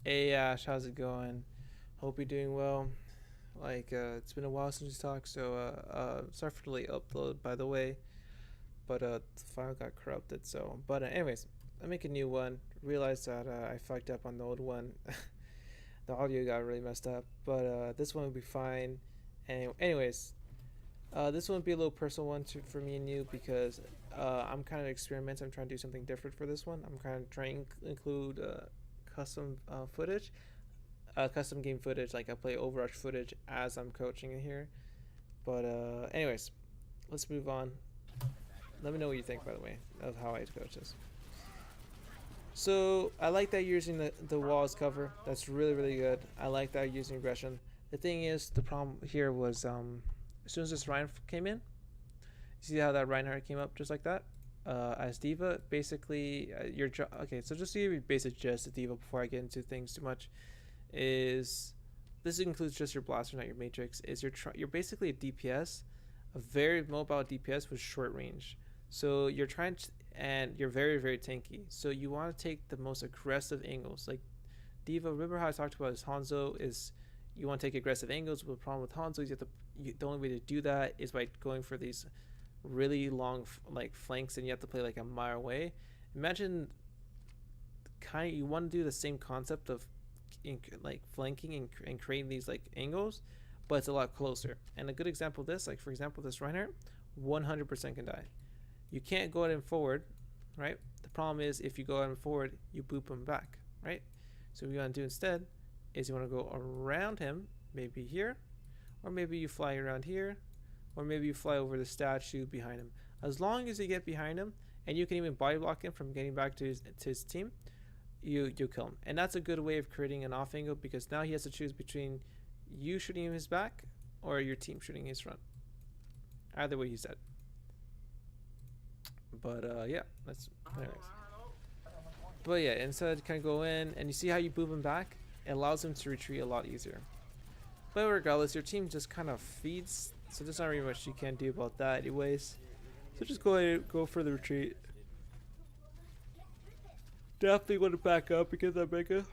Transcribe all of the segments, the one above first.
Hey Ash, how's it going? Hope you're doing well. It's been a while since we talked, so sorry for the late upload, by the way. But the file got corrupted, so. But anyways, I make a new one. Realized that I fucked up on the old one. The audio got really messed up, but this one will be fine. And anyways, this one will be a little personal one for me and you because I'm kind of experimenting. I'm trying to do something different for this one. I'm kind of trying to include custom footage, custom game footage. Like I play Overwatch footage as I'm coaching in here. But anyways, let's move on. Let me know what you think, by the way, of how I coach this. So I like that you're using the walls cover. That's really good. I like that you're using aggression. The thing is, the problem here was as soon as this Ryan came in, you see how that Reinhardt came up just like that? As D.Va, basically, your okay. So just to give you basic gist of D.Va before I get into things too much, is this includes just your blaster, not your matrix. Is you're basically a DPS, a very mobile DPS with short range. So you're trying to, and you're very tanky. So you want to take the most aggressive angles. Like D.Va, remember how I talked about this Hanzo is you want to take aggressive angles. But the problem with Hanzo is the only way to do that is by going for these really long like flanks, and you have to play like a mile away. Imagine kind of you want to do the same concept of like flanking and creating these like angles, but it's a lot closer. And a good example of this, like for example, this Reinhardt, 100% can die. You can't go at him forward, right? The problem is if you go at him forward, you boop him back, right? So what you want to do instead is you want to go around him, maybe here, or maybe you fly around here, or maybe you fly over the statue behind him. As long as you get behind him, and you can even body block him from getting back to his team, you kill him. And that's a good way of creating an off angle because now he has to choose between you shooting him his back or your team shooting his front. Either way, he's dead. But yeah, that's anyways. But yeah, instead kind of go in and you see how you boop him back. It allows him to retreat a lot easier. But regardless, your team just kind of feeds, so there's not really much you can do about that, anyways. So just go for the retreat. Definitely want to back up and get that mega,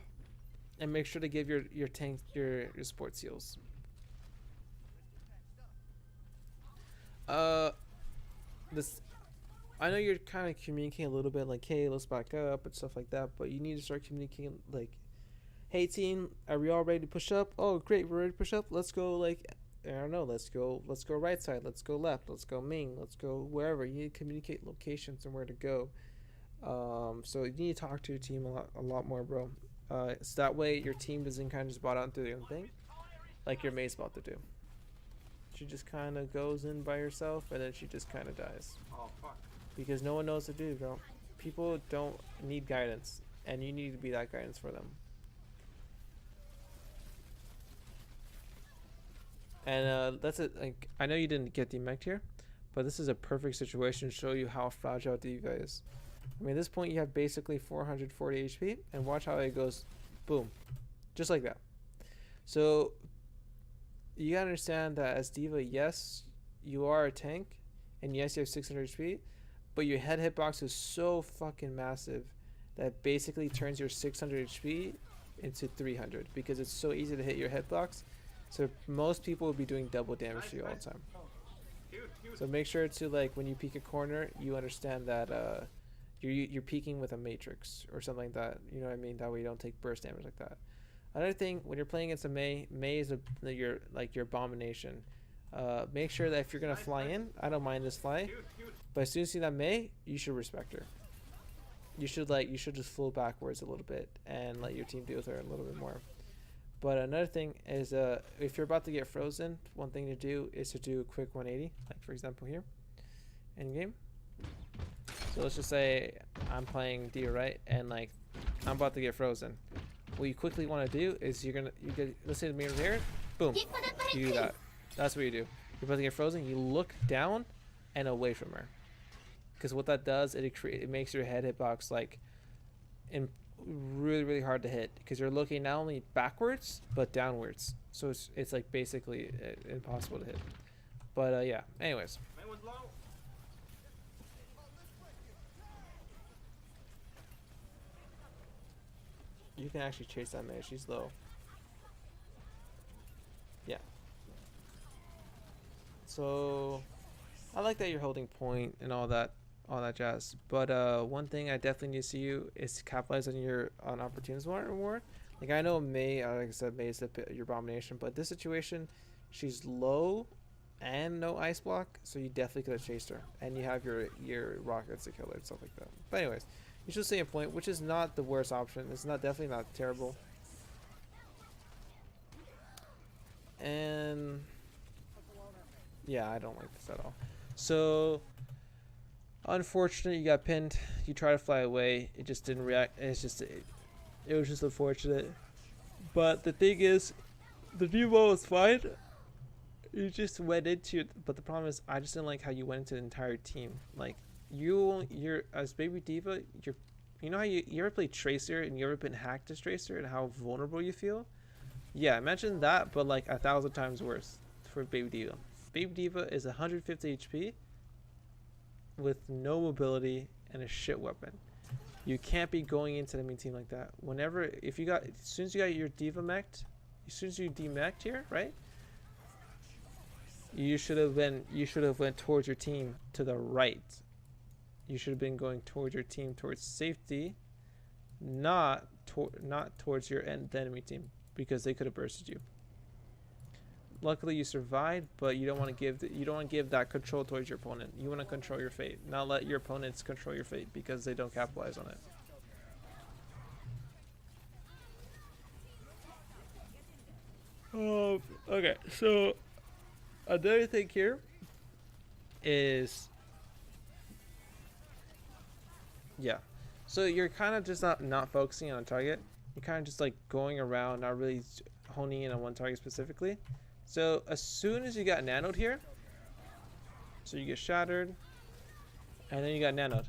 and make sure to give your tank your support seals. This I know you're kind of communicating a little bit like, hey, let's back up and stuff like that, but you need to start communicating like, hey team, are we all ready to push up? Oh great, we're ready to push up. Let's go like I don't know, let's go right side, let's go left, let's go Ming, let's go wherever. You need to communicate locations and where to go. So you need to talk to your team a lot more, bro. So that way your team doesn't kind of just bot out and do their own thing, like your mate's about to do. She just kind of goes in by herself and then she just kind of dies. Oh fuck. Because no one knows what to do, bro. People don't need guidance, and you need to be that guidance for them. And that's it. Like I know you didn't get demeched here, but this is a perfect situation to show you how fragile D.Va is. I mean, at this point you have basically 440 HP, and watch how it goes, boom, just like that. So you gotta understand that as D.Va, yes, you are a tank, and yes, you have 600 HP, but your head hitbox is so fucking massive that basically turns your 600 HP into 300 because it's so easy to hit your hitbox. So most people will be doing double damage to you all the time. So make sure to like when you peek a corner, you understand that you're peeking with a matrix or something like that. You know what I mean? That way you don't take burst damage like that. Another thing, when you're playing against a Mei is your abomination. Make sure that if you're gonna fly in, I don't mind this fly, but as soon as you see that Mei, you should respect her. You should just flow backwards a little bit and let your team deal with her a little bit more. But another thing is, if you're about to get frozen, one thing to do is to do a quick 180, like for example here, in game. So let's just say I'm playing D, right, and like I'm about to get frozen. What you quickly want to do is you get, let's say the mirror here, boom, you do that. That's what you do. You're about to get frozen. You look down and away from her, because what that does, it makes your head hitbox like really hard to hit because you're looking not only backwards but downwards. So it's like basically impossible to hit. But yeah. Anyways. you can actually chase that Mei. She's low. Yeah. So I like that you're holding point and all that jazz. But one thing I definitely need to see you is to capitalize on your opportunities more. Like I know Mei, like I said, Mei is your abomination, but this situation, she's low and no ice block, so you definitely could have chased her, and you have your rockets to kill her and stuff like that. But anyways, you should stay a point, which is not the worst option. It's not definitely not terrible. And yeah, I don't like this at all. So unfortunate, you got pinned. You try to fly away, it just didn't react. It's just it was just unfortunate. But the thing is, the Devo was fine. You just went into it, but the problem is I just didn't like how you went into the entire team. Like you're as Baby Diva, you know how you ever play Tracer and you ever been hacked as Tracer and how vulnerable you feel? Yeah, imagine that, but like 1,000 times worse for Baby Diva. Baby Diva is 150 HP with no mobility and a shit weapon. You can't be going into the main team like that. As soon as you got your Diva mech'd, as soon as you demech'd here, right? You should have went towards your team to the right. You should have been going towards your team towards safety, not towards your enemy team, because they could have bursted you. Luckily you survived, but you don't want to give that control towards your opponent. You want to control your fate, not let your opponents control your fate because they don't capitalize on it. Okay, so another thing here is, yeah, so you're kind of just not focusing on a target. You're kind of just like going around, not really honing in on one target specifically. So as soon as you got nanoed here, so you get shattered, and then you got nanoed,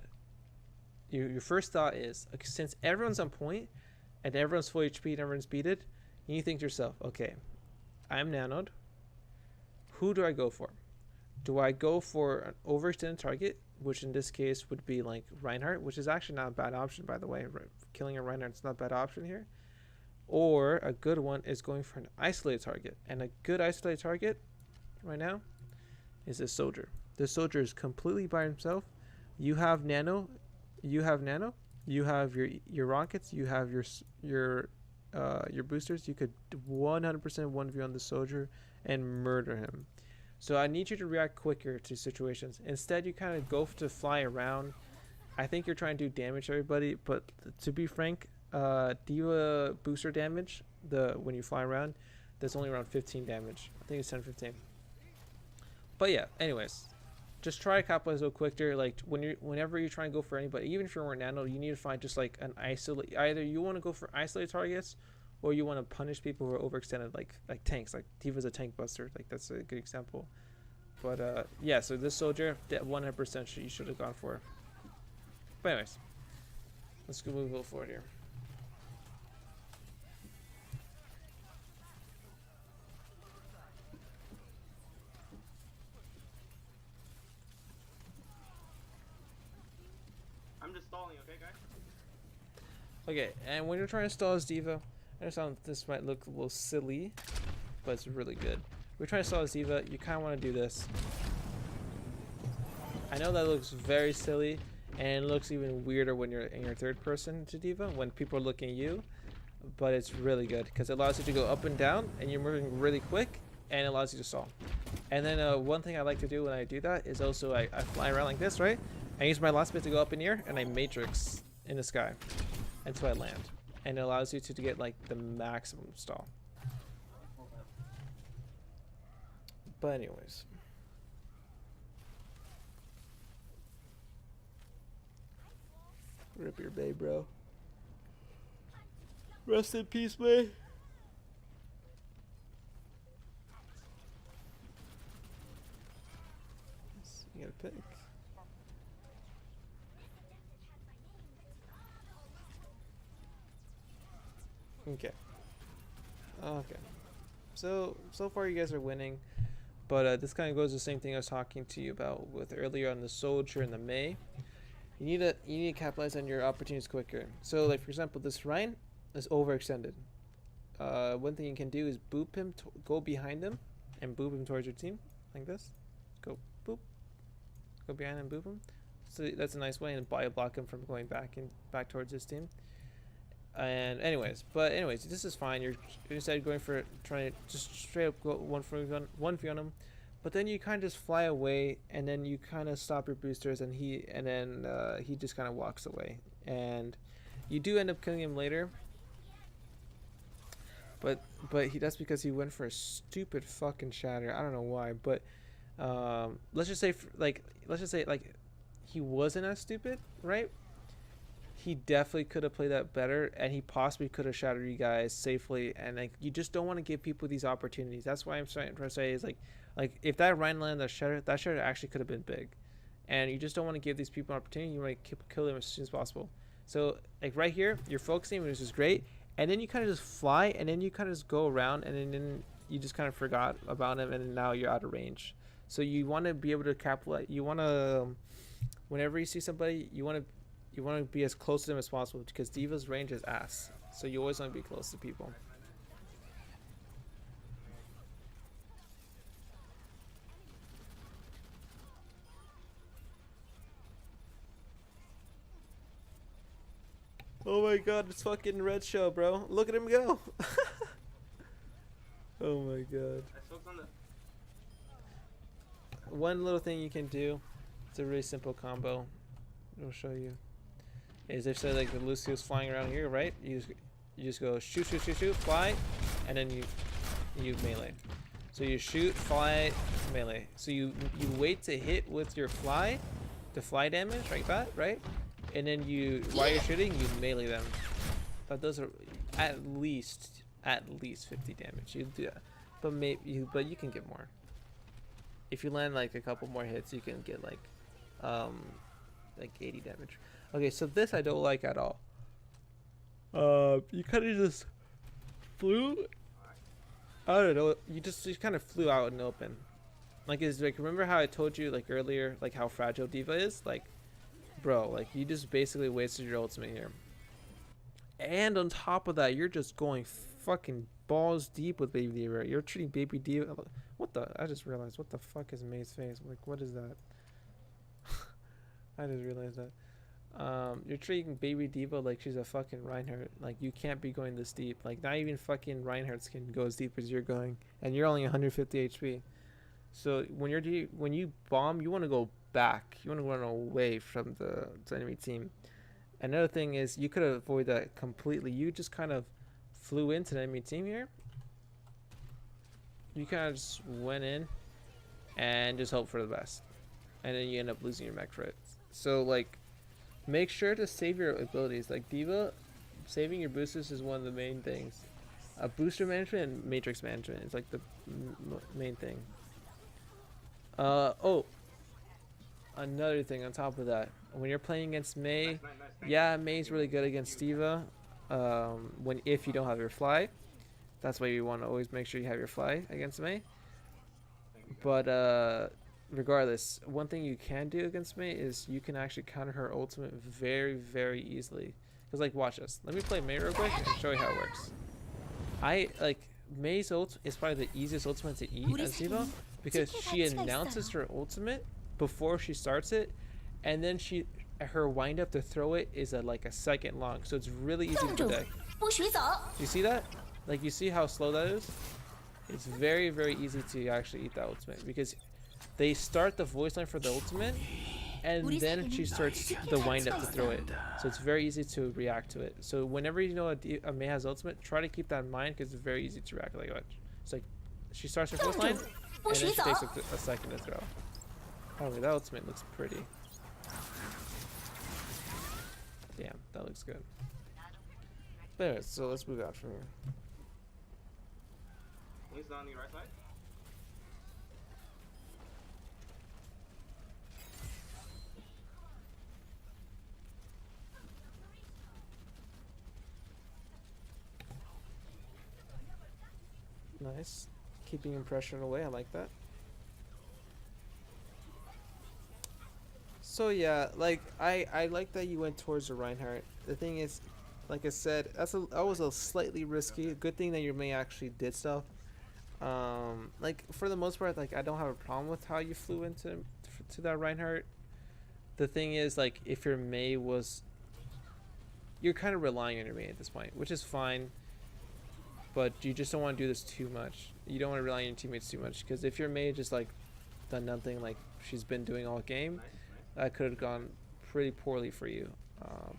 your first thought is, okay, since everyone's on point and everyone's full HP and everyone's beated, you think to yourself, okay, I'm nanoed. Who do I go for? Do I go for an overextended target, which in this case would be like Reinhardt, which is actually not a bad option, by the way. Killing a Reinhardt is not a bad option here. Or a good one is going for an isolated target. And a good isolated target right now is a soldier. The soldier is completely by himself. You have nano. You have your rockets. You have your boosters. You could 100% 1v on the soldier and murder him. So I need you to react quicker to situations. Instead, you kind of go to fly around. I think you're trying to do damage to everybody, but to be frank, Diva booster damage, when you fly around, that's only around 15 damage. I think it's 10-15. But yeah, anyways, just try to capitalize a little quicker. Like whenever you're trying to go for anybody, even if you're more nano, you need to find just like an isolate. Either you want to go for isolated targets, or you want to punish people who are overextended, like tanks. Like Diva's a tank buster. Like that's a good example. But yeah, so this soldier, 100% you should have gone for. But anyways, let's go move a little forward here. I'm just stalling, okay, guys? Okay, and when you're trying to stall as Diva, I understand this might look a little silly, but it's really good. We're trying to stall as Diva, you kind of want to do this. I know that looks very silly, and it looks even weirder when you're in your third person to Diva, when people are looking at you, but it's really good, because it allows you to go up and down, and you're moving really quick, and it allows you to stall. And then one thing I like to do when I do that is also I fly around like this, right? I use my last bit to go up in the air, and I matrix in the sky until I land. And it allows you to get like the maximum stall. But anyways. Rip your bay, bro. Rest in peace, May. You gotta pick. Okay. Okay. So far you guys are winning, but this kind of goes the same thing I was talking to you about with earlier on the soldier and the Mei. You need to capitalize on your opportunities quicker. So like for example, this Ryan, is overextended. One thing you can do is boop him, go behind him, and boop him towards your team, like this. Go boop, go behind and boop him. So that's a nice way, and bio block him from going back towards his team. And anyways, this is fine. You're instead going for trying to just straight up go one v on him, but then you kind of just fly away, and then you kind of stop your boosters, and he just kind of walks away, and you do end up killing him later. But that's because he went for a stupid fucking shatter. I don't know why, but let's just say he wasn't as stupid, right? He definitely could have played that better, and he possibly could have shattered you guys safely. And like, you just don't want to give people these opportunities. That's why I'm trying to say is like if that Ryan landed that shatter actually could have been big, and you just don't want to give these people an opportunity. You want to kill them as soon as possible. So like right here, you're focusing, which is great, and then you kind of just fly, and then you kind of just go around, and then you just kind of forgot about him, and now you're out of range. So you want to be able to capitalize. You want to, whenever you see somebody, you want to be as close to them as possible, because D.Va's range is ass. So you always want to be close to people. Oh my god, it's fucking Red Show, bro. Look at him go. Oh my god. One little thing you can do, it's a really simple combo. I'll show you. Is if say like the Lucio's flying around here, right? You just go shoot, fly, and then you melee. So you shoot, fly, melee. So you wait to hit with your fly, the fly damage like that, right? And then while you're shooting, you melee them. But those are at least 50 damage. You do that, but you can get more. If you land like a couple more hits, you can get like 80 damage. Okay, so this I don't like at all. You kind of just flew. I don't know. You kind of flew out in the open. Like, remember how I told you like earlier, like how fragile D.Va is? Like, bro, like you just basically wasted your ultimate here. And on top of that, you're just going fucking balls deep with Baby D.Va. You're treating Baby D.Va. What the? I just realized. What the fuck is May's face? Like, what is that? I just realized that. You're treating Baby D.Va like she's a fucking Reinhardt. Like, you can't be going this deep. Like, not even fucking Reinhardt's can go as deep as you're going, and you're only 150 HP. So when you bomb, you want to go back. You want to run away from the enemy team. Another thing is you could avoid that completely. You just kind of flew into the enemy team here. You kind of just went in and just hope for the best, and then you end up losing your mech for it. So like, make sure to save your abilities. Like D.Va, saving your boosters is one of the main things. Booster management and matrix management is like the main thing. Oh, another thing on top of that, when you're playing against Mei, yeah, Mei's really good against D.Va. If you don't have your fly, that's why you want to always make sure you have your fly against Mei. But regardless, one thing you can do against Mei is you can actually counter her ultimate very, very easily. Because like, watch this. Let me play Mei real quick and show you how it works. Mei's ult is probably the easiest ultimate to eat as D.Va, because she announces her ultimate before she starts it, and then her wind up to throw it is like a second long, so it's really easy to predict. You see that? Like, you see how slow that is? It's very, very easy to actually eat that ultimate, because they start the voice line for the ultimate, and then she starts the wind up to throw it. So it's very easy to react to it. So whenever you know a Mei has ultimate, try to keep that in mind, because it's very easy to react. Like, it's like she starts her voice line, and then she takes a second to throw. Oh, that ultimate looks pretty. Damn, that looks good. But anyways, so let's move out from here. He's on the right side. Nice. Keeping impression away, I like that. So yeah, like I like that you went towards the Reinhardt. The thing is, like I said, that was a slightly risky. Good thing that your May actually did stuff. Like for the most part, like I don't have a problem with how you flew into to that Reinhardt. The thing is, like, if your May was, you're kind of relying on your May at this point, which is fine. But you just don't want to do this too much. You don't want to rely on your teammates too much, because if your May just like done nothing like she's been doing all game, that could have gone pretty poorly for you.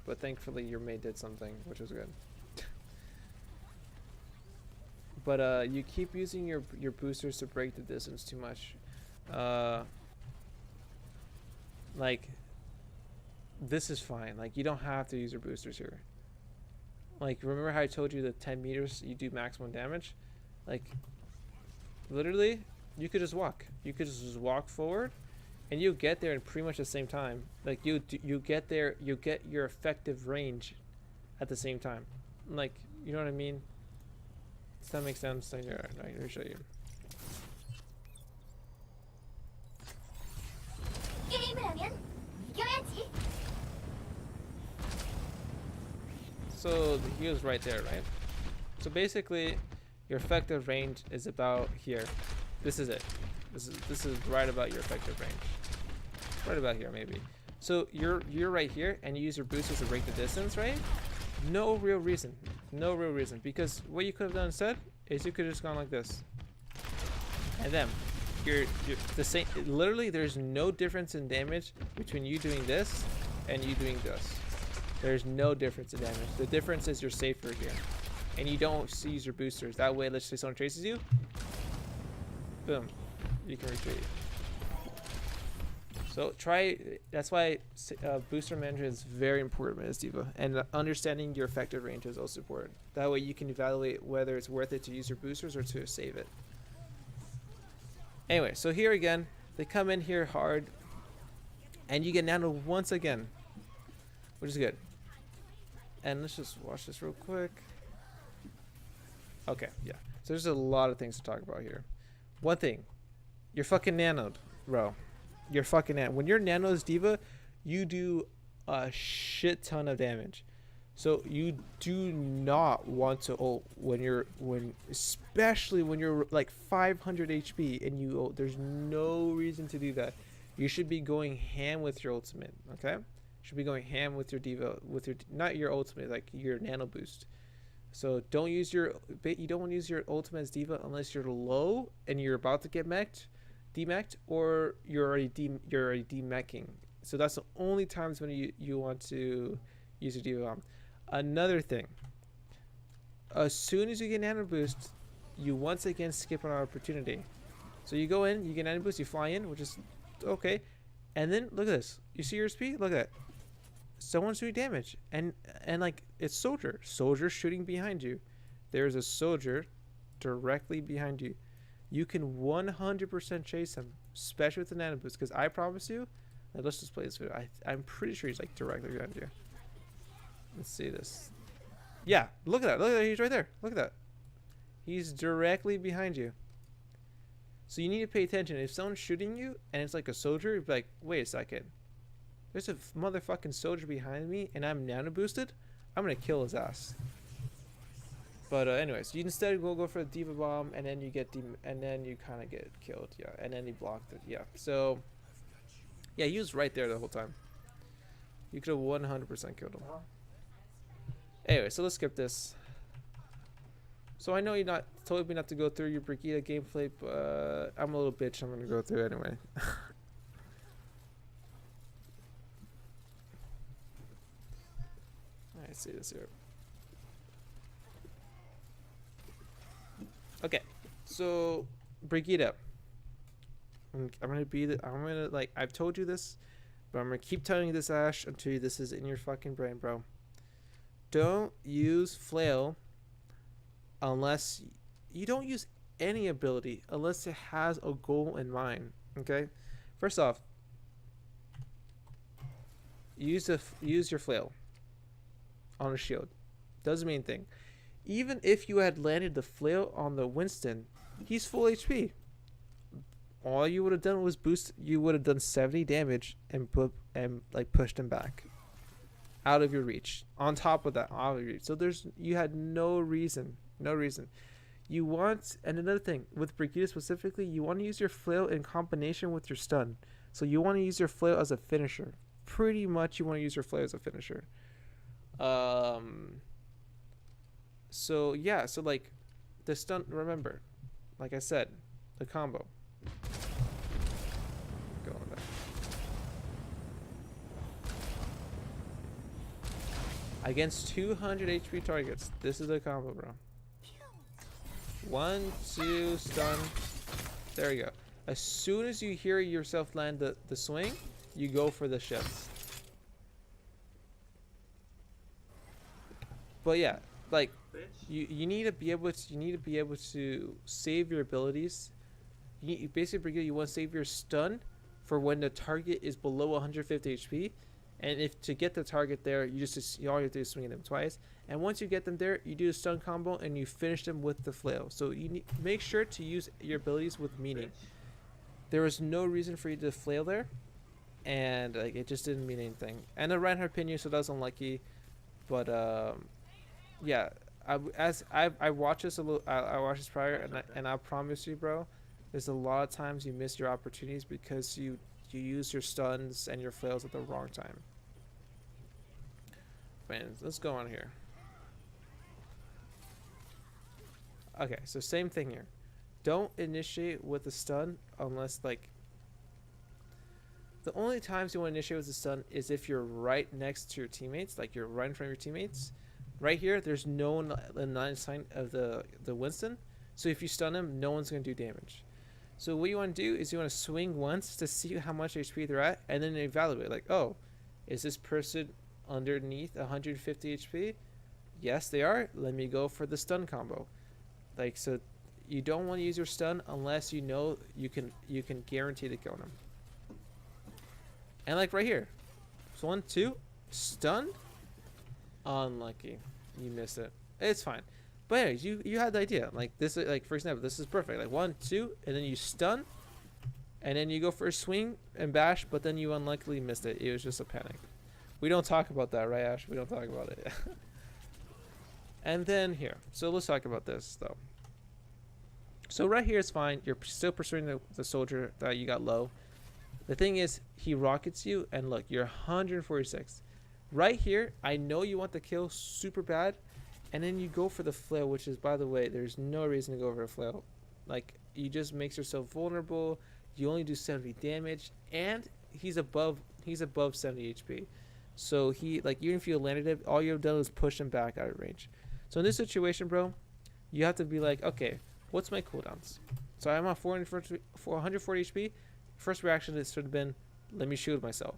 But thankfully your May did something, which was good. But you keep using your boosters to break the distance too much. Like, this is fine. Like, you don't have to use your boosters here. Like, remember how I told you that 10 meters you do maximum damage? Like, literally, you could just walk. You could just walk forward, and you get there in pretty much the same time. Like, you get there, you get your effective range at the same time. Like, you know what I mean? Does that make sense? Like, yeah, let me show you. So he was right there, right? So basically, your effective range is about here. This is it. This is right about your effective range. Right about here, maybe. So you're right here, and you use your boosters to break the distance, right? No real reason. No real reason. Because what you could have done instead is you could have just gone like this. And then you're the same. Literally, there's no difference in damage between you doing this and you doing this. There's no difference in damage. The difference is you're safer here. And you don't use your boosters. That way, let's say someone chases you. Boom. You can retreat. So try, that's why booster management is very important as D.Va. And understanding your effective range is also important. That way you can evaluate whether it's worth it to use your boosters or to save it. Anyway, so here again, they come in here hard. And you get nano once again. Which is good. And let's just watch this real quick. Okay, yeah. So there's a lot of things to talk about here. One thing. You're fucking nanoed, bro. You're fucking nanoed. When you're nano as D.Va, you do a shit ton of damage. So you do not want to ult especially when you're like 500 HP and you ult. There's no reason to do that. You should be going ham with your ultimate, okay? Should be going ham with your D.Va, with your, not your ultimate, like your nano boost. So don't use you don't want to use your ultimate as D.Va unless you're low and you're about to get demeched, or you're already demeching. So that's the only times when you want to use your D.Va. Another thing, as soon as you get nano boost, you once again skip an opportunity. So you go in, you get nano boost, you fly in, which is okay, and then look at this. You see your speed? Look at that. Someone's doing damage, and like, it's soldier shooting behind you. There's a soldier directly behind you. You can 100% chase him, especially with the nano boost, because I promise you, let's just play this video. I'm pretty sure he's like directly behind you. Let's see this. Yeah, look at that. Look at that. He's right there. Look at that. He's directly behind you. So you need to pay attention. If someone's shooting you and it's like a soldier, you'd be like, wait a second. There's a motherfucking soldier behind me and I'm nano boosted. I'm gonna kill his ass. But anyways, you instead go for a D.Va bomb, and then you get and then you kind of get killed. Yeah, and then he blocked it. Yeah. So yeah, he was right there the whole time. You could have 100% killed him. Anyway, so let's skip this. So I know you told me not to go through your Brigida gameplay, but I'm a little bitch. I'm gonna go through it anyway. I see this here. Okay, so Brigida. I'm gonna like, I've told you this, but I'm gonna keep telling you this, Ash, until this is in your fucking brain, bro. Don't use flail unless you don't use any ability unless it has a goal in mind. Okay, first off, use your flail on a shield. Doesn't mean anything. Even if you had landed the flail on the Winston, he's full HP. All you would have done was boost. You would have done 70 damage and like pushed him back. out of your reach. On top of that, out of your reach. So you had no reason. You want, and another thing with Brigida specifically, you want to use your flail in combination with your stun. So you want to use your flail as a finisher. Pretty much, you want to use your flail as a finisher. So yeah, so like the stun. Remember, like I said, the combo. Go on that. Against 200 HP targets, this is a combo, bro. 1, 2, stun. There you go. As soon as you hear yourself land the swing, you go for the shifts. But yeah, like you need to be able to save your abilities. Basically, you want to save your stun for when the target is below 150 HP. And if to get the target there, you all you have to do is swing at them twice. And once you get them there, you do a stun combo and you finish them with the flail. So you make sure to use your abilities with meaning. There was no reason for you to flail there, and like it just didn't mean anything. And the Reinhardt pin you, so that was unlucky. But yeah, I watched this a little. I watched this prior, and I promise you, bro, there's a lot of times you miss your opportunities because you use your stuns and your flails at the wrong time. Man, let's go on here. Okay, so same thing here. Don't initiate with a stun unless like the only times you want to initiate with a stun is if you're right next to your teammates, like you're right in front of your teammates. Right here, there's no line sign of the Winston, so if you stun him, no one's gonna do damage. So what you want to do is you want to swing once to see how much HP they're at, and then evaluate like, oh, is this person underneath 150 HP? Yes, they are. Let me go for the stun combo. Like, so you don't want to use your stun unless you know you can guarantee to kill them. And like right here, so 1, 2, stun. Unlucky, you missed it. It's fine. But anyways, you had the idea. Like this, like for example, this is perfect. Like 1, 2, and then you stun, and then you go for a swing and bash, but then you unluckily missed it. It was just a panic. We don't talk about that, right, Ash? We don't talk about it. And then here, so let's talk about this though. So right here is fine. You're still pursuing the soldier that you got low. The thing is, he rockets you, and look, you're 146. Right here, I know you want the kill super bad. And then you go for the flail, which is, by the way, there's no reason to go for a flail. Like, you just makes yourself vulnerable. You only do 70 damage, and he's above 70 HP. So he, like, even if you landed it, all you've done is push him back out of range. So in this situation, bro, you have to be like, okay, what's my cooldowns? So I'm on 440 HP. First reaction should have been, let me shield myself.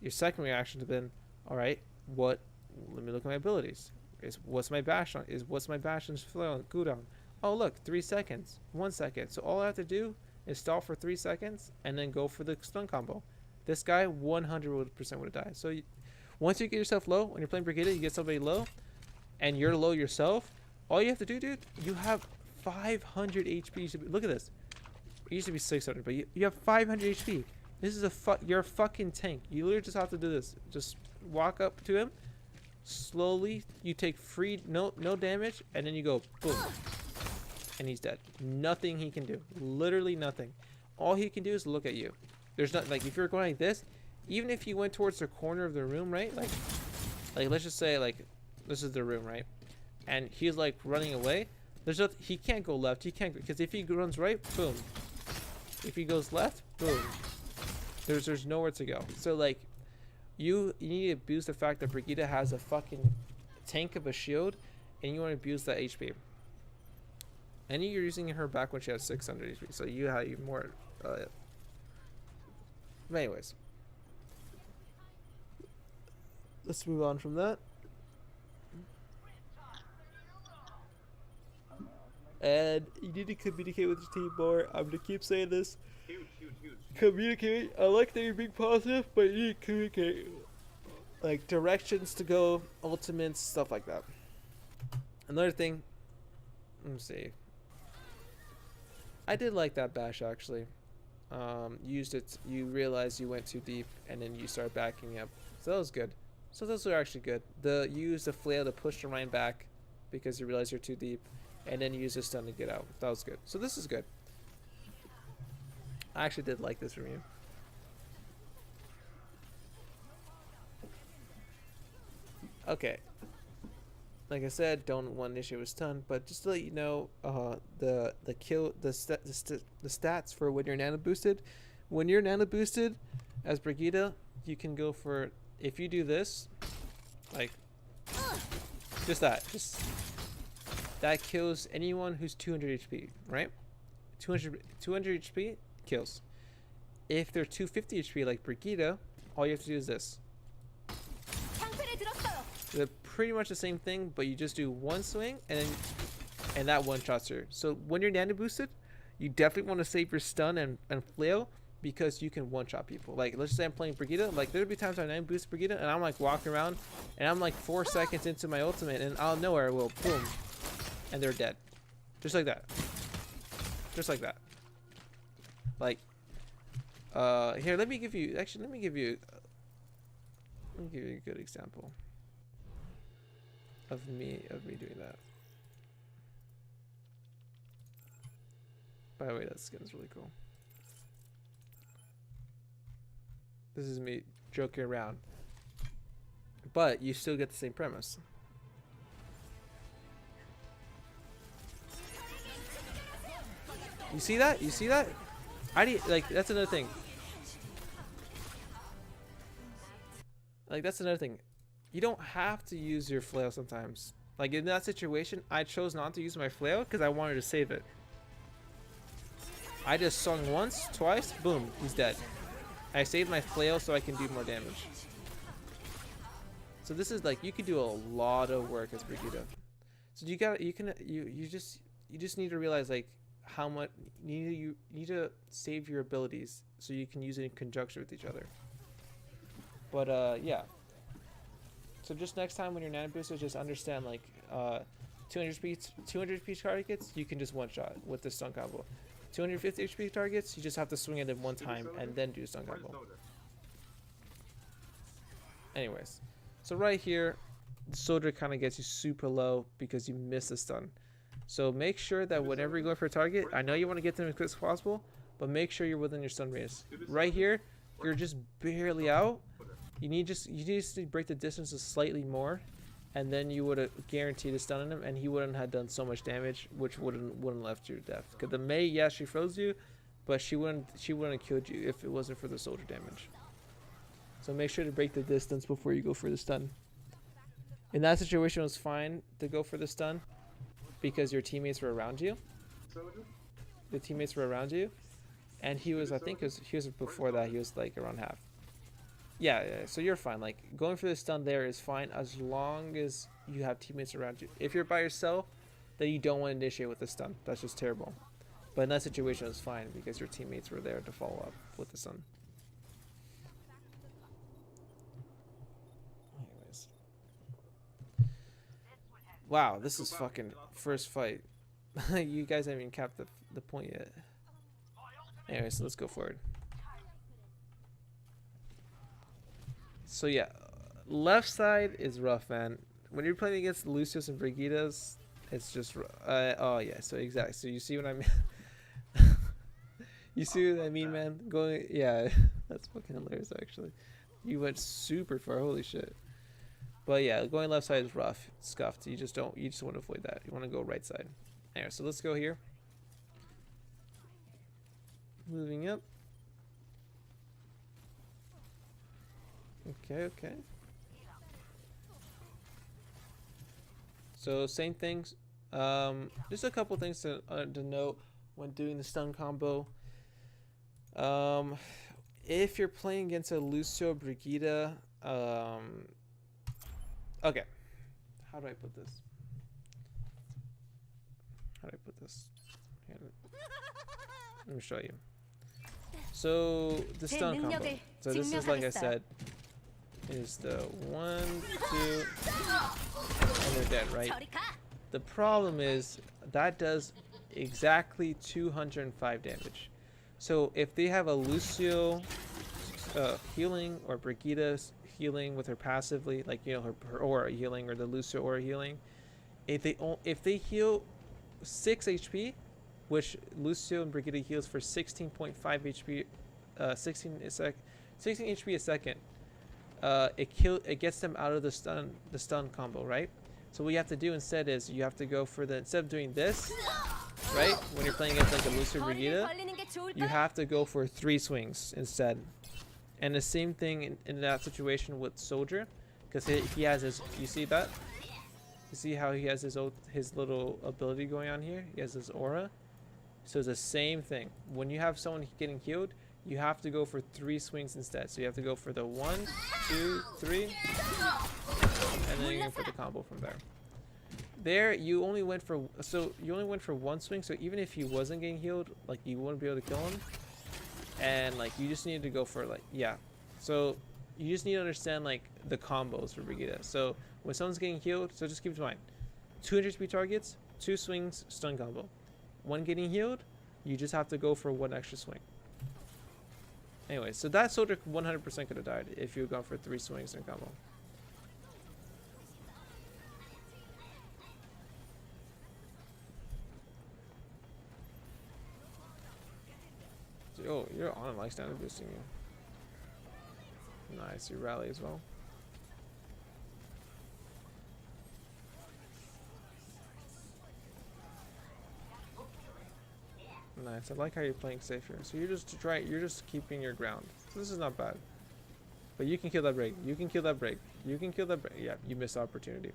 Your second reaction should have been, all right, let me look at my abilities. What's my bash on flail and cooldown? Oh look, 3 seconds, 1 second. So all I have to do is stall for 3 seconds and then go for the stun combo. This guy 100% would have died. So once you get yourself low, when you're playing Brigida, you get somebody low, and you're low yourself. All you have to do, dude, you have 500 HP. Look at this. It used to be 600, but you have 500 HP. This is you're a fucking tank. You literally just have to do this. Just walk up to him. Slowly, you take no damage, and then you go boom, and he's dead. Nothing he can do, literally nothing. All he can do is look at you. There's not, like, if you're going like this, even if you went towards the corner of the room, right? Like let's just say like this is the room, right? And he's like running away. He can't go left. He can't, because if he runs right, boom. If he goes left, boom. There's nowhere to go. So like. You need to abuse the fact that Brigida has a fucking tank of a shield, and you want to abuse that HP. And you're using her back when she has 600 HP, so you have even more. But anyways, let's move on from that. And you need to communicate with your team more. I'm gonna keep saying this. Huge. Communicate. I like that you're being positive, but you need to communicate. Like directions to go, ultimates, stuff like that. Another thing, let me see. I did like that bash actually. Used it. You realized you went too deep, and then you start backing up. So that was good. So those are actually good. You use the flail to push the Ryan back because you realize you're too deep, and then you use the stun to get out. That was good. So this is good. I actually did like this from you. Okay. Like I said, don't one initiate with stun, but just to let you know, the stats for when you're nano boosted. When you're nano boosted as Brigitte, you can go for, if you do this, like just that kills anyone who's 200 HP, right? 200 HP kills. If they're 250 HP like Brigitte, all you have to do is this. They're pretty much the same thing, but you just do one swing and that one shots her. So when you're nano boosted, you definitely want to save your stun and flail, because you can one shot people. Like, let's say I'm playing Brigitte, like there'll be times I nano boost Brigitte and I'm like walking around and I'm like 4 seconds into my ultimate and out of nowhere will boom and they're dead. Just like that. Just like that. Like here, let me give you a good example of me doing that. By the way, that skin is really cool. This is me joking around, but you still get the same premise. You see that? You see that? Like, that's another thing. Like, that's another thing. You don't have to use your flail sometimes. Like, in that situation, I chose not to use my flail because I wanted to save it. I just swung once, twice, boom, he's dead. I saved my flail so I can do more damage. So this is like, you can do a lot of work as Brigitte. So you just need to realize like how much you need to save your abilities so you can use it in conjunction with each other. But yeah. So just next time when you're nano boosters, just understand like 200 HP targets you can just one shot with the stun combo. 250 HP targets, you just have to swing it in one time and then do stun combo. Anyways, so right here, the soldier kind of gets you super low because you miss the stun. So make sure that whenever you're going for a target, I know you want to get them as quick as possible, but make sure you're within your stun radius. Right here, you're just barely out. You just to break the distance slightly more, and then you would have guaranteed a stun on him, and he wouldn't have done so much damage, which wouldn't left you to death. Because the Mei, yeah, she froze you, but she wouldn't have killed you if it wasn't for the soldier damage. So make sure to break the distance before you go for the stun. In that situation, it was fine to go for the stun because your teammates were around you. The teammates were around you, and he was, I think, he was before that. He was like around half. Yeah, so you're fine. Like, going for the stun there is fine as long as you have teammates around you. If you're by yourself, then you don't want to initiate with the stun. That's just terrible. But in that situation, it's fine because your teammates were there to follow up with the stun. Anyways. Wow, this is fucking first fight. You guys haven't even capped the point yet. Anyways, so let's go forward. So yeah, left side is rough, man. When you're playing against Lucius and Brigittas, it's just oh yeah. So exactly. So you see what I mean? You see what I mean, man? Yeah, that's fucking hilarious. Actually, you went super far. Holy shit. But yeah, going left side is rough, it's scuffed. You just want to avoid that. You want to go right side. Anyway, so let's go here. Moving up. Okay. So same things. Just a couple things to note when doing the stun combo. If you're playing against a Lucio Brigitte, okay. How do I put this? Here, let me show you. So the stun combo. So this is, like I said, is the 1, 2, and they're dead, right? The problem is that does exactly 205 damage. So if they have a Lucio healing or Brigitte healing with her passively, like you know her aura healing or the Lucio aura healing, if they heal 6 HP, which Lucio and Brigitte heals for 16.5 HP, 16 HP a second, it gets them out of the stun combo, right? So what you have to do instead is you have to go for instead of doing this, right? When you're playing against like a Lucio Brigitte, you have to go for 3 swings instead. And the same thing in that situation with Soldier, because he has his, you see that? You see how he has his little ability going on here? He has his aura. So it's the same thing. When you have someone getting healed, you have to go for 3 swings instead. So you have to go for the 1, 2, 3, and then you can put the combo from there. There you only went for 1 swing. So even if he wasn't getting healed, like you wouldn't be able to kill him. And like you just need to go for like, yeah. So you just need to understand like the combos for Brigitte. So when someone's getting healed, so just keep in mind, 200 HP targets, 2 swings, stun combo. When getting healed, you just have to go for 1 extra swing. Anyway, so that soldier 100% could have died if you had gone for 3 swings and combo. Oh, you're on like standard boosting you. Nice, you rally as well. Nice. I like how you're playing safe here. So you're just keeping your ground. So this is not bad. But you can kill that break. You can kill that break. You can kill that break. Yeah, you missed the opportunity.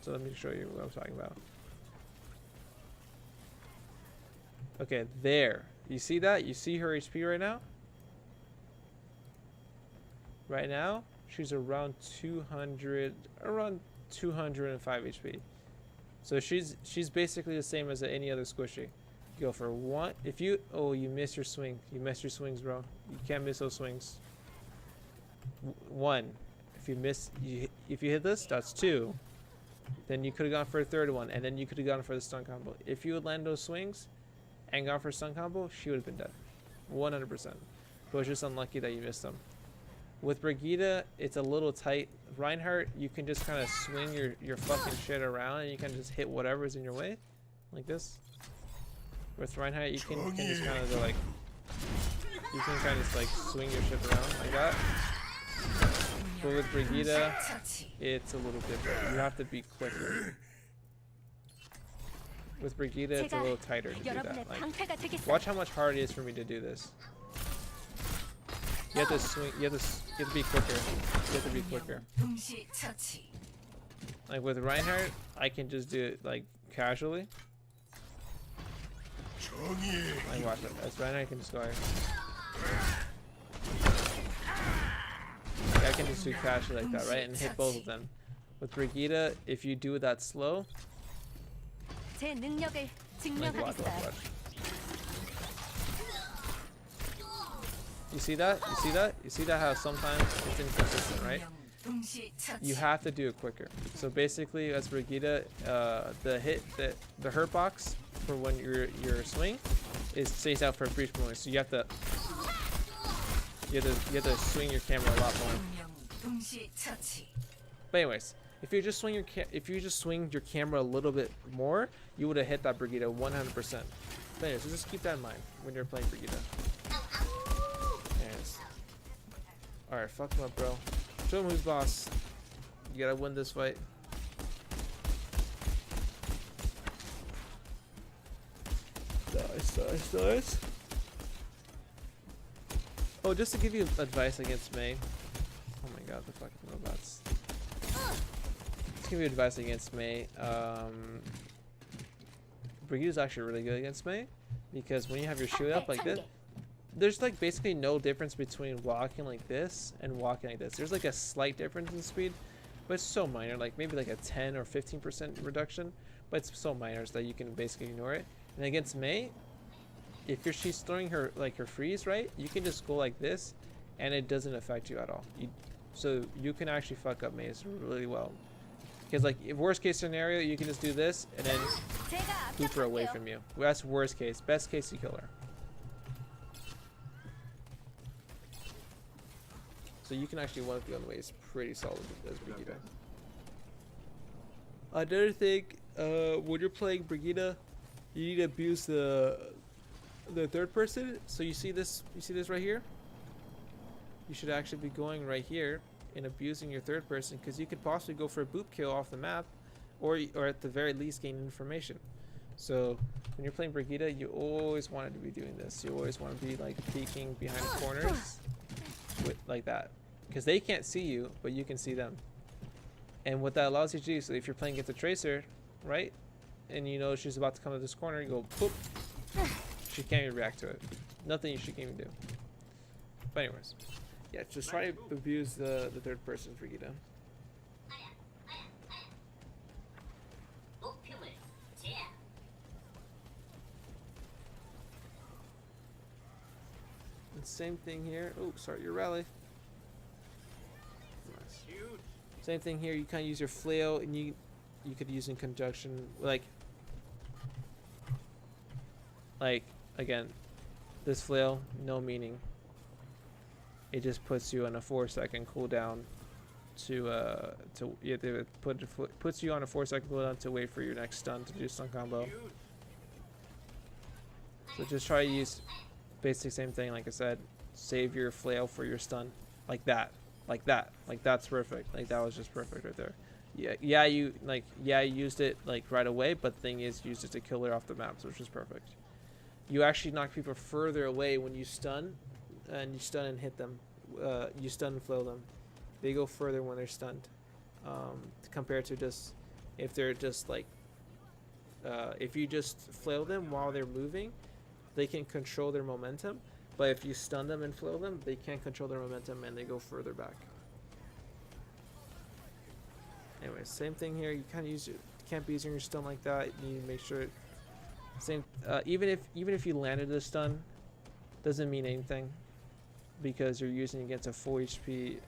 So let me show you what I'm talking about. Okay, there. You see that? You see her HP right now? Right now, she's around 205 HP. So she's basically the same as any other squishy. You go for 1. If you you missed your swing. You missed your swings, bro. You can't miss those swings. 1. If you hit this, that's 2. Then you could have gone for a 3rd one, and then you could have gone for the stun combo. If you would land those swings and gone for a stun combo, she would have been dead. 100%. But it's just unlucky that you missed them. With Brigitte, it's a little tight. Reinhardt, you can just kind of swing your fucking shit around and you can just hit whatever's in your way. Like this. With Reinhardt, you can just kind of go like... You can kind of just like swing your shit around like that. But with Brigitte, it's a little different. You have to be quicker. With Brigitte, it's a little tighter to do that. Like, watch how much harder it is for me to do this. You have to swing. You have to be quicker. You have to be quicker. Like with Reinhardt, I can just do it like casually. Like watch it. As Reinhardt, I can just go here. Like, I can just do casually like that, right, and hit both of them. With Brigitte, if you do it that slow, like watch. You see that? You see that? You see that how sometimes it's inconsistent, right? You have to do it quicker. So basically, as Brigitte, the hurt box for when your swing stays out for a brief moment. So you have to swing your camera a lot more. But anyways, if you just swing your camera a little bit more, you would have hit that Brigitte 100%. But anyways, so just keep that in mind when you're playing Brigitte. Alright, fuck him up, bro. Show him who's boss. You gotta win this fight. Nice. Oh, just to give you advice against Mei. Oh my god, the fucking robots. Just give you advice against Mei. Brigitte is actually really good against Mei. Because when you have your shield up like this, there's like basically no difference between walking like this and walking like this. There's like a slight difference in speed, but it's so minor, like maybe like a 10 or 15% reduction, but it's so minor that you can basically ignore it. And against Mei, if she's throwing her freeze, right, you can just go like this and it doesn't affect you at all. So you can actually fuck up Mei really well. Because like if worst case scenario, you can just do this and then keep her away from you. Well, that's worst case. Best case, you kill her. So you can actually one of the ways pretty solid as Brigitte. Another thing, when you're playing Brigitte, you need to abuse the third person. So you see this right here? You should actually be going right here and abusing your third person, because you could possibly go for a boop kill off the map, or at the very least gain information. So when you're playing Brigitte, you always want to be doing this. You always want to be like peeking behind corners like that, because they can't see you, but you can see them. And what that allows you to do, so if you're playing against a tracer, right, and you know she's about to come to this corner, you go poop. She can't even react to it. Nothing she can even do. But anyways, yeah, just try to abuse the third person Brigitte. And same thing here. Oh, sorry, your rally. Nice. Same thing here. You kind of use your flail, and you could use in conjunction, like again, this flail, no meaning. It just puts you on a 4-second cooldown puts you on a 4-second cooldown to wait for your next stun to do stun combo. So just try to use basically same thing, like I said. Save your flail for your stun, like that. Like that's perfect. Like that was just perfect right there. Yeah, you used it like right away, but the thing is, used it to kill her off the map, which is perfect. You actually knock people further away when you stun, and you stun and hit them. You stun and flail them. They go further when they're stunned, compared to just if they're just like if you just flail them while they're moving, they can control their momentum. But if you stun them and flail them, they can't control their momentum and they go further back. Anyway, same thing here. You kind of can't be using your stun like that. You need to make sure. Same. Even if you landed a stun, doesn't mean anything, because you're using against a full HP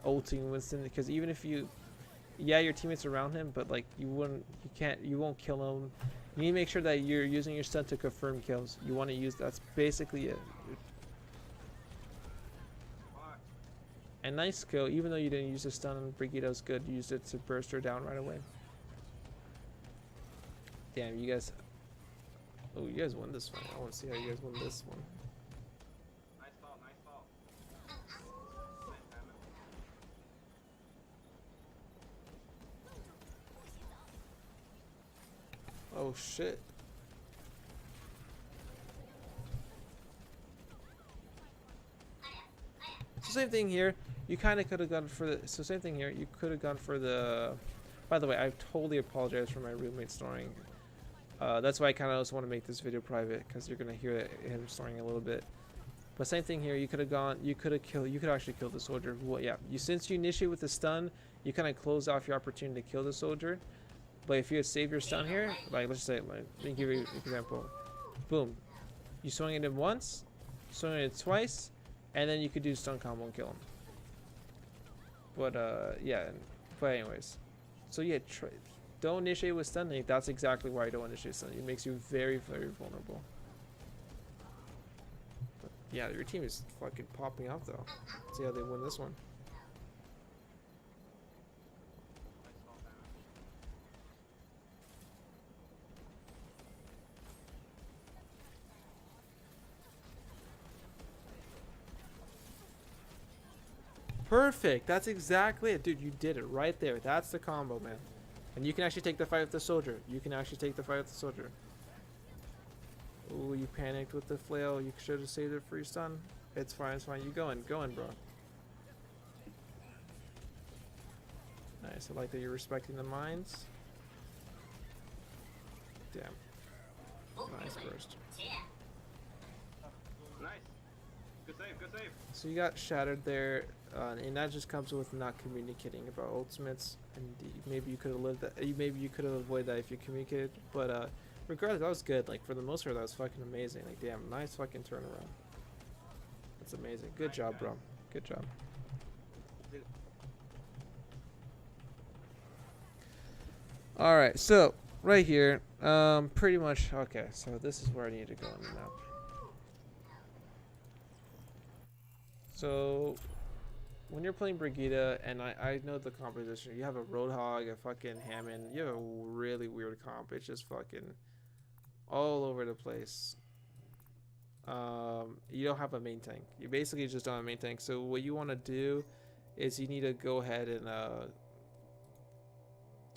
ulting Winston. Because even if your teammates around him, but like you won't kill him. You need to make sure that you're using your stun to confirm kills. You want to use that's basically it. And nice kill, even though you didn't use the stun on Brigitte, was good. You used it to burst her down right away. Damn, you guys. Oh, you guys won this one. I want to see how you guys won this one. Nice fall, nice fall. Oh shit. So same thing here. You kind of could have gone for the. So same thing here. You could have gone for the. By the way, I totally apologize for my roommate snoring. That's why I kind of just want to make this video private, because you're gonna hear him snoring a little bit. But same thing here. You could have gone. You could actually kill the soldier. Well, yeah. Since you initiate with the stun, you kind of close off your opportunity to kill the soldier. But if you had saved your stun here, like let's say, let me give you an example. Boom. You swing at him once, swing at it twice, and then you could do stun combo and kill him. But yeah. But anyways, so yeah, don't initiate with stunning. That's exactly why I don't initiate stunning. It makes you very, very vulnerable. But yeah, your team is fucking popping out though. Let's see how they win this one. Perfect. That's exactly it. Dude, you did it right there. That's the combo, man. And you can actually take the fight with the soldier. Ooh, you panicked with the flail. You should have saved it for your stun. It's fine, You go in, bro. Nice. I like that you're respecting the mines. Damn. Nice burst. Nice. Good save. So you got shattered there, and that just comes with not communicating about ultimates. And maybe you could have lived that. Maybe you could have avoided that if you communicated. But regardless, that was good. Like for the most part, that was fucking amazing. Like damn, nice fucking turnaround. That's amazing. Good job, bro. Good job. All right, so right here, pretty much okay. So this is where I need to go on the map. So when you're playing Brigida, and I know the composition, you have a Roadhog, a fucking Hammond, you have a really weird comp. It's just fucking all over the place. You don't have a main tank. You basically just don't have a main tank. So what you want to do is you need to go ahead and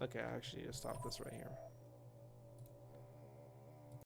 okay, I actually need to stop this right here.